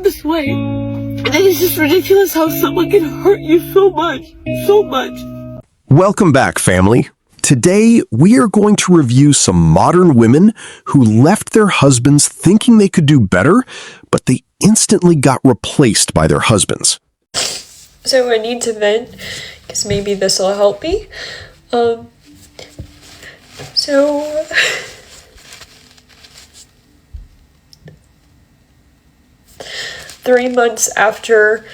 this way. And it's just ridiculous how someone can hurt you so much. So much. Welcome back, family. Today, we are going to review some modern women who left their husbands thinking they could do better, but they instantly got replaced by their husbands. So I need to vent, because maybe this will help me. So... 3 months after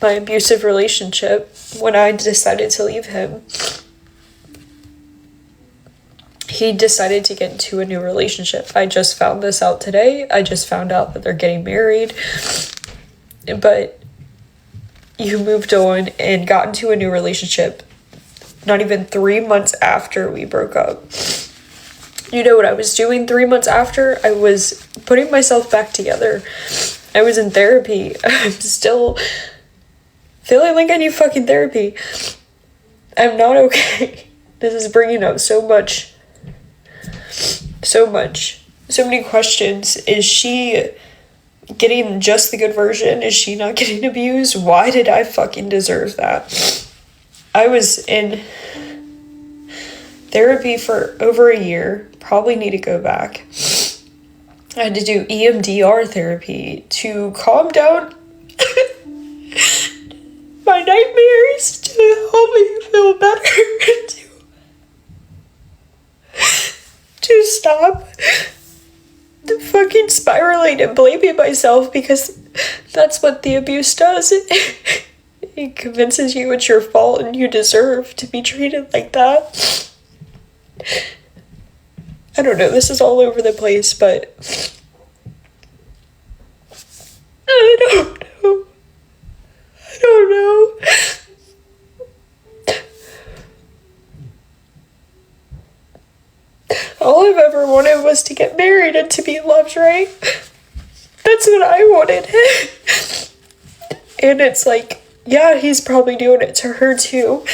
my abusive relationship, when I decided to leave him, he decided to get into a new relationship. I just found this out today. I just found out that they're getting married. But you moved on and got into a new relationship not even 3 months after we broke up. You know what I was doing 3 months after? I was putting myself back together. I was in therapy. I'm still feeling like I need fucking therapy. I'm not okay. This is bringing up so much. So many questions. Is she getting just the good version? Is she not getting abused? Why did I fucking deserve that? I was in therapy for over a year. Probably need to go back. I had to do EMDR therapy to calm down my nightmares, to help me feel better, to stop the fucking spiraling and blaming myself, because that's what the abuse does. It convinces you it's your fault and you deserve to be treated like that. I don't know, this is all over the place, but I don't know. All I've ever wanted was to get married and to be loved, right? That's what I wanted. And it's like, yeah, he's probably doing it to her too.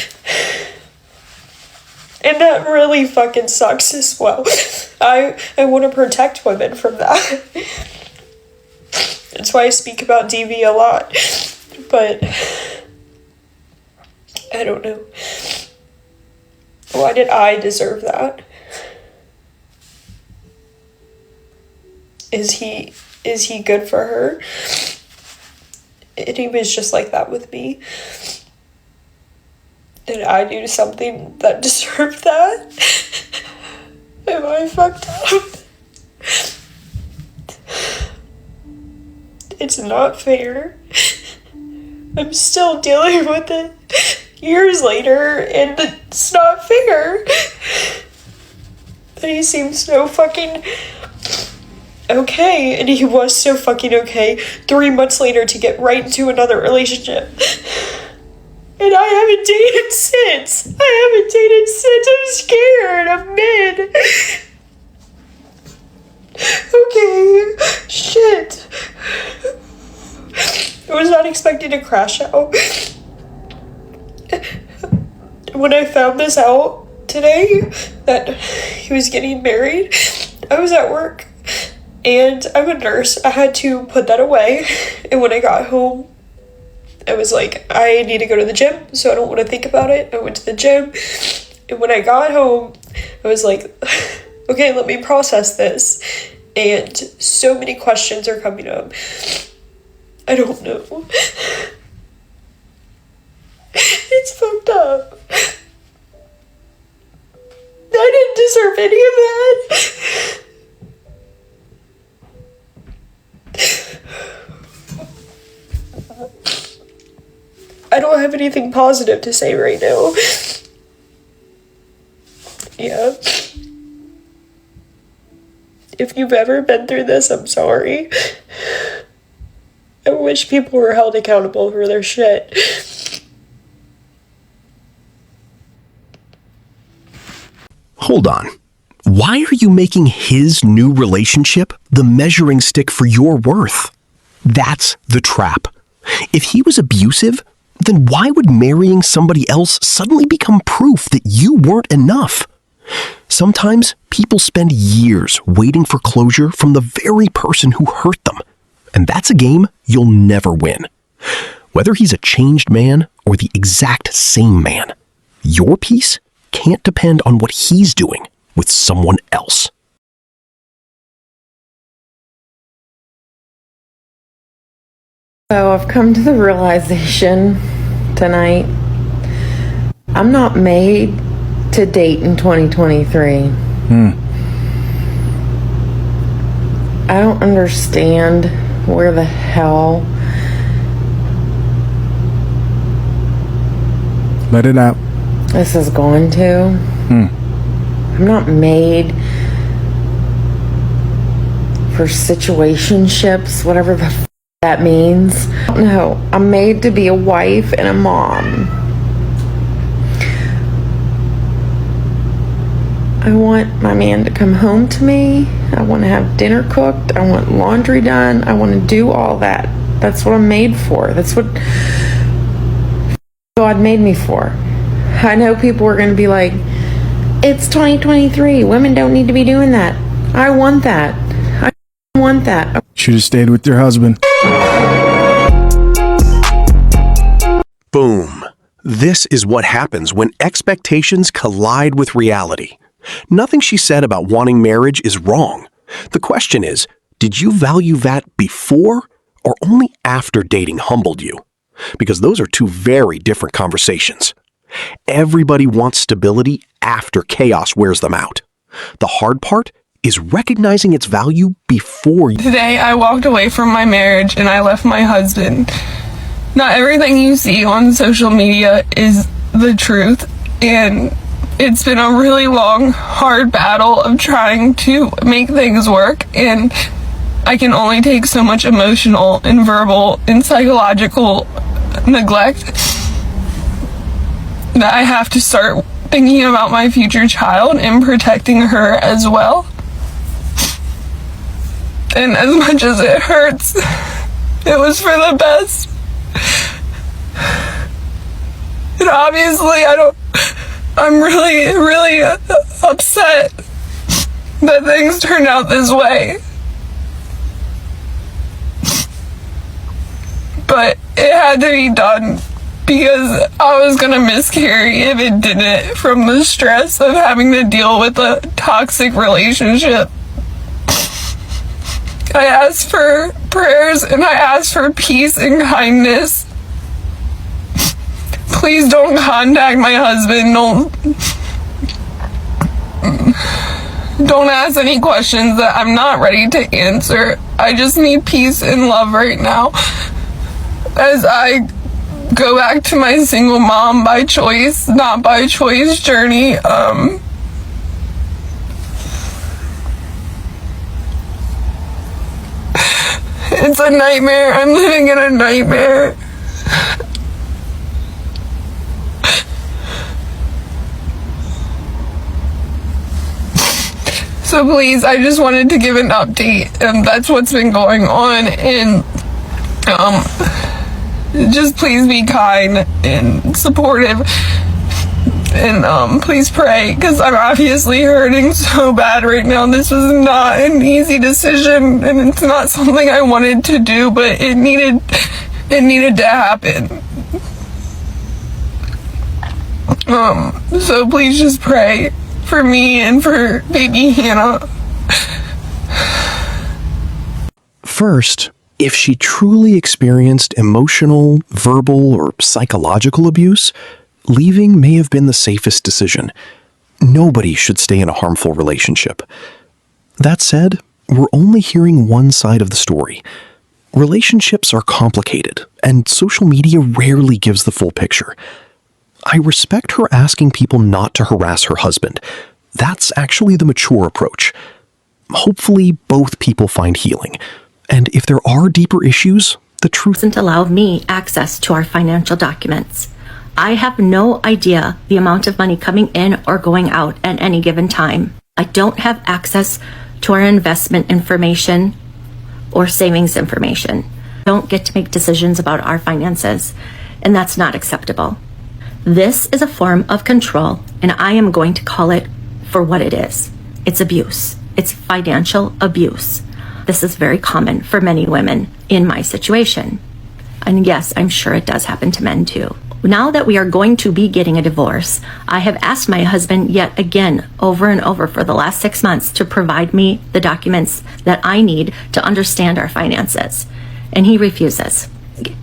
And that really fucking sucks as well. I want to protect women from that. That's why I speak about DV a lot. But I don't know. Why did I deserve that? Is he good for her? And he was just like that with me. Did I do something that deserved that? Am I fucked up? It's not fair. I'm still dealing with it years later, and it's not fair. But he seems so fucking okay, and he was so fucking okay 3 months later to get right into another relationship. And I haven't dated since. I'm scared of men. Okay, shit. I was not expecting to crash out. When I found this out today, that he was getting married, I was at work. And I'm a nurse. I had to put that away. And when I got home, I was like, I need to go to the gym, so I don't want to think about it. I went to the gym, and when I got home, I was like, okay, let me process this. And so many questions are coming up. I don't know. It's fucked up. I didn't deserve any of that. I don't have anything positive to say right now. Yeah. If you've ever been through this, I'm sorry. I wish people were held accountable for their shit. Hold on. Why are you making his new relationship the measuring stick for your worth? That's the trap. If he was abusive, then why would marrying somebody else suddenly become proof that you weren't enough? Sometimes people spend years waiting for closure from the very person who hurt them. And that's a game you'll never win. Whether he's a changed man or the exact same man, your peace can't depend on what he's doing with someone else. So I've come to the realization tonight, I'm not made to date in 2023. I don't understand where the hell Let it out. this is going to. I'm not made for situationships, whatever the that means. No, I'm made to be a wife and a mom. I want my man to come home to me. I want to have dinner cooked. I want laundry done. I want to do all that. That's what I'm made for. That's what God made me for. I know people are going to be like, it's 2023. Women don't need to be doing that. I want that. I want that. Should have stayed with your husband. Boom. This is what happens when expectations collide with reality. Nothing she said about wanting marriage is wrong. The question is, did you value that before or only after dating humbled you? Because those are two very different conversations. Everybody wants stability after chaos wears them out. The hard part is recognizing its value before you. Today, I walked away from my marriage and I left my husband. Not everything you see on social media is the truth, and it's been a really long, hard battle of trying to make things work, and I can only take so much emotional and verbal and psychological neglect that I have to start thinking about my future child and protecting her as well. And as much as it hurts, it was for the best. And obviously I'm really upset that things turned out this way. But it had to be done because I was gonna miscarry if it didn't, from the stress of having to deal with a toxic relationship. I asked for prayers and I asked for peace and kindness. Please don't contact my husband. Don't ask any questions that I'm not ready to answer. I just need peace and love right now as I go back to my single mom by choice, not by choice journey. It's a nightmare. I'm living in a nightmare. So please, I just wanted to give an update, and that's what's been going on, and just please be kind and supportive, and please pray, because I'm obviously hurting so bad right now. This was not an easy decision, and it's not something I wanted to do, but it needed to happen. So please just pray for me and for baby Hannah. First, if she truly experienced emotional, verbal, or psychological abuse, leaving may have been the safest decision. Nobody should stay in a harmful relationship. That said, we're only hearing one side of the story. Relationships are complicated, and social media rarely gives the full picture. I respect her asking people not to harass her husband. That's actually the mature approach. Hopefully, both people find healing. And if there are deeper issues, the truth doesn't allow me access to our financial documents. I have no idea the amount of money coming in or going out at any given time. I don't have access to our investment information or savings information. I don't get to make decisions about our finances, and that's not acceptable. This is a form of control, and I am going to call it for what it is. It's abuse. It's financial abuse. This is very common for many women in my situation. And yes, I'm sure it does happen to men too. Now that we are going to be getting a divorce, I have asked my husband yet again, over and over for the last 6 months, to provide me the documents that I need to understand our finances. And he refuses.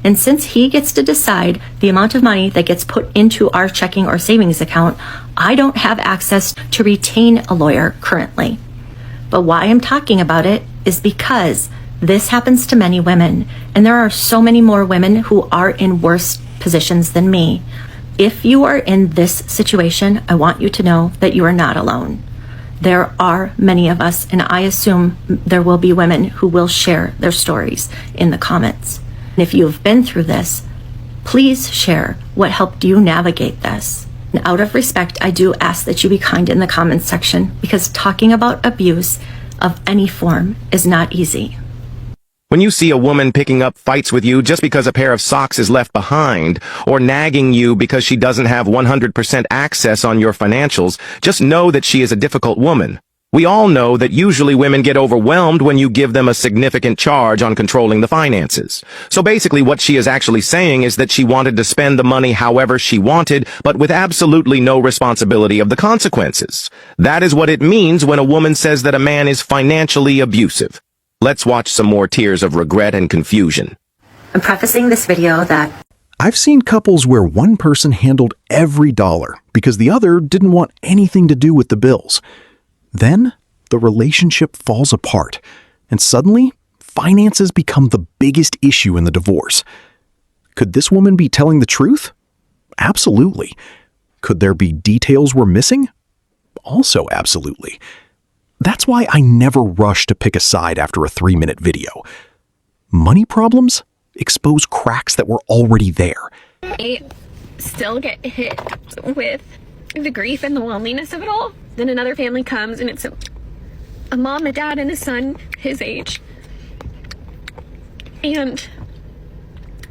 And since he gets to decide the amount of money that gets put into our checking or savings account, I don't have access to retain a lawyer currently. But why I'm talking about it is because this happens to many women, and there are so many more women who are in worse positions than me. If you are in this situation, I want you to know that you are not alone. There are many of us, and I assume there will be women who will share their stories in the comments. And if you have been through this, please share what helped you navigate this. And out of respect, I do ask that you be kind in the comments section, because talking about abuse of any form is not easy. When you see a woman picking up fights with you just because a pair of socks is left behind, or nagging you because she doesn't have 100% access on your financials, just know that she is a difficult woman. We all know that usually women get overwhelmed when you give them a significant charge on controlling the finances. So basically what she is actually saying is that she wanted to spend the money however she wanted, but with absolutely no responsibility of the consequences. That is what it means when a woman says that a man is financially abusive. Let's watch some more tears of regret and confusion. I'm prefacing this video that I've seen couples where one person handled every dollar because the other didn't want anything to do with the bills. Then the relationship falls apart, and suddenly finances become the biggest issue in the divorce. Could this woman be telling the truth? Absolutely. Could there be details we're missing? Also absolutely. That's why I never rush to pick a side after a 3-minute video. Money problems expose cracks that were already there. I still get hit with the grief and the loneliness of it all. Then another family comes, and it's a mom, a dad, and a son his age. And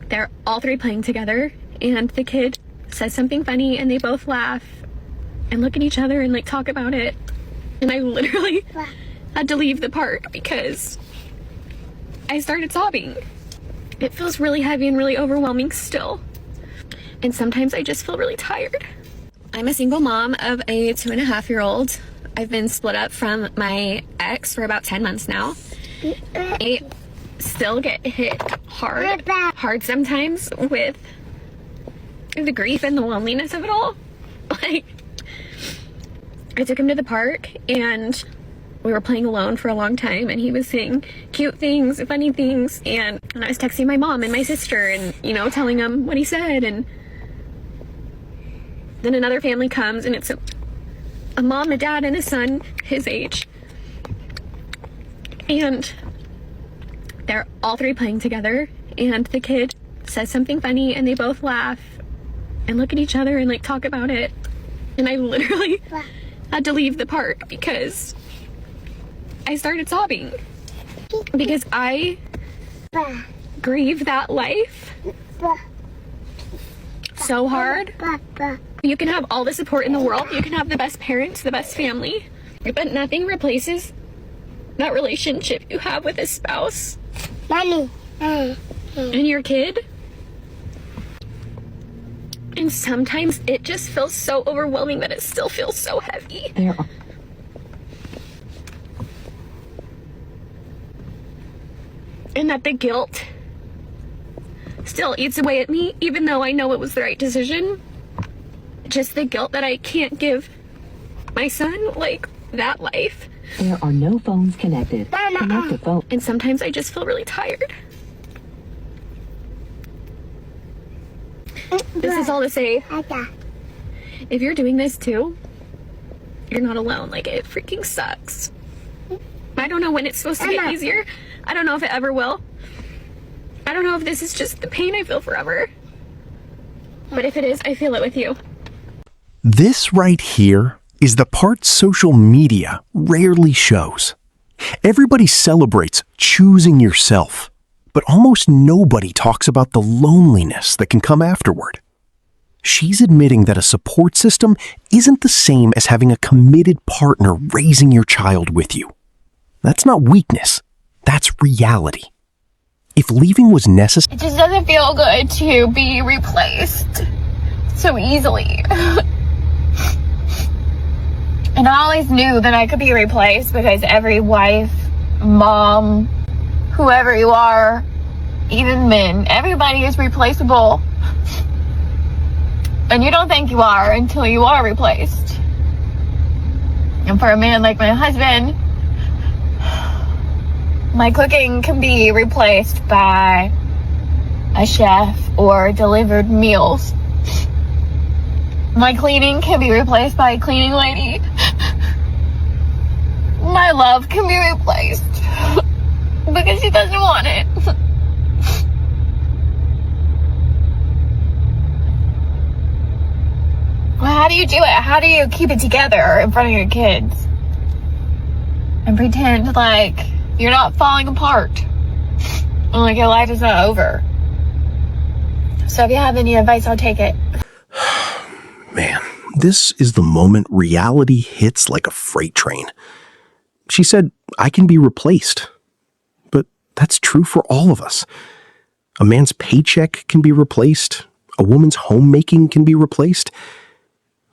they're all three playing together, and the kid says something funny, and they both laugh and look at each other and like talk about it. And I literally had to leave the park because I started sobbing. It feels really heavy and really overwhelming still. And sometimes I just feel really tired. I'm a single mom of a 2.5-year-old. I've been split up from my ex for about 10 months now. I still get hit hard sometimes with the grief and the loneliness of it all. Like, I took him to the park and we were playing alone for a long time, and he was saying cute things, funny things, and I was texting my mom and my sister and, you know, telling them what he said. And then another family comes, and it's a mom, a dad, and a son his age. And they're all three playing together, and the kid says something funny, and they both laugh and look at each other and like talk about it. And I literally had to leave the park because I started sobbing, because I grieve that life so hard. You can have all the support in the world, you can have the best parents, the best family, but nothing replaces that relationship you have with a spouse, Mommy, and your kid. And sometimes it just feels so overwhelming that it still feels so heavy. And that the guilt still eats away at me, even though I know it was the right decision. Just the guilt that I can't give my son, like, that life. There are no phones connected. Connect the phone. And sometimes I just feel really tired. This is all to say, if you're doing this too, you're not alone. Like, it freaking sucks. I don't know when it's supposed to get easier. I don't know if it ever will. I don't know if this is just the pain I feel forever. But if it is, I feel it with you. This right here is the part social media rarely shows. Everybody celebrates choosing yourself, but almost nobody talks about the loneliness that can come afterward. She's admitting that a support system isn't the same as having a committed partner raising your child with you. That's not weakness. That's reality. If leaving was necessary, It just doesn't feel good to be replaced so easily. And I always knew that I could be replaced because every wife, mom, whoever you are, even men, everybody is replaceable. And you don't think you are until you are replaced. And for a man like my husband, my cooking can be replaced by a chef or delivered meals. My cleaning can be replaced by a cleaning lady. My love can be replaced because he doesn't want it. Well, how do you do it? How do you keep it together in front of your kids and pretend like you're not falling apart and like your life is not over? So if you have any advice, I'll take it. man, this is the moment reality hits like a freight train. She said, I can be replaced. But that's true for all of us. A man's paycheck can be replaced. A woman's homemaking can be replaced.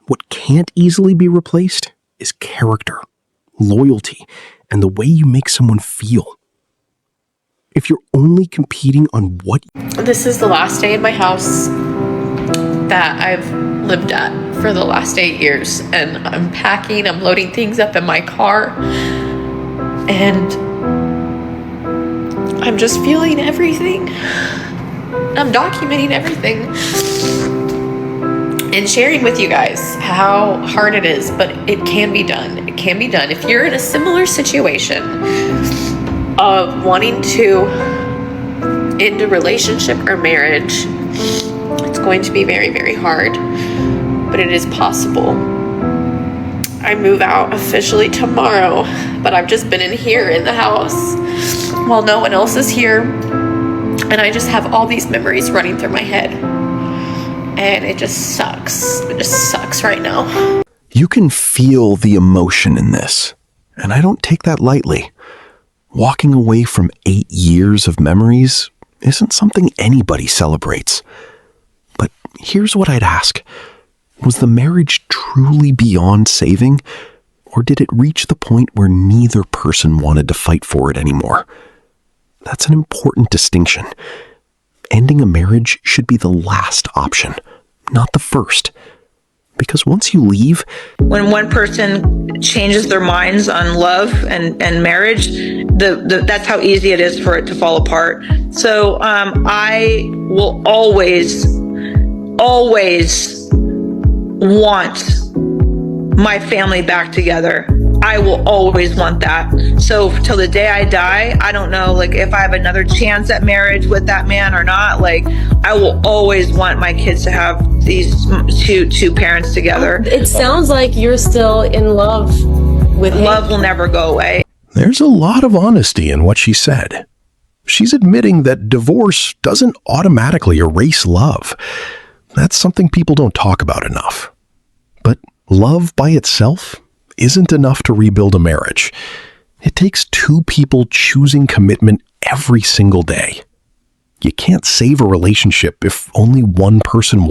What can't easily be replaced is character, loyalty, and the way you make someone feel. If you're only competing on what... This is the last day in my house that I've lived at for the last 8 years, and I'm packing, I'm loading things up in my car, and I'm just feeling everything. I'm documenting everything and sharing with you guys how hard it is, but it can be done. It can be done. If you're in a similar situation of wanting to end a relationship or marriage, it's going to be very, very hard, but it is possible. I move out officially tomorrow, but I've just been in here in the house while no one else is here, and I just have all these memories running through my head, and it just sucks. It just sucks right now. You can feel the emotion in this, and I don't take that lightly. Walking away from 8 years of memories isn't something anybody celebrates. But here's what I'd ask. Was the marriage truly beyond saving, or did it reach the point where neither person wanted to fight for it anymore? That's an important distinction. Ending a marriage should be the last option, not the first. Because once you leave... When one person changes their minds on love and marriage, that's how easy it is for it to fall apart. So I will always want my family back together. I will always want that. So till the day I die, I don't know, like, if I have another chance at marriage with that man or not. Like, I will always want my kids to have these two parents together. It sounds like you're still in love with him. Love will never go away. There's a lot of honesty in what she said. She's admitting that divorce doesn't automatically erase love. That's something people don't talk about enough. But love by itself isn't enough to rebuild a marriage. It takes two people choosing commitment every single day. You can't save a relationship if only one person wants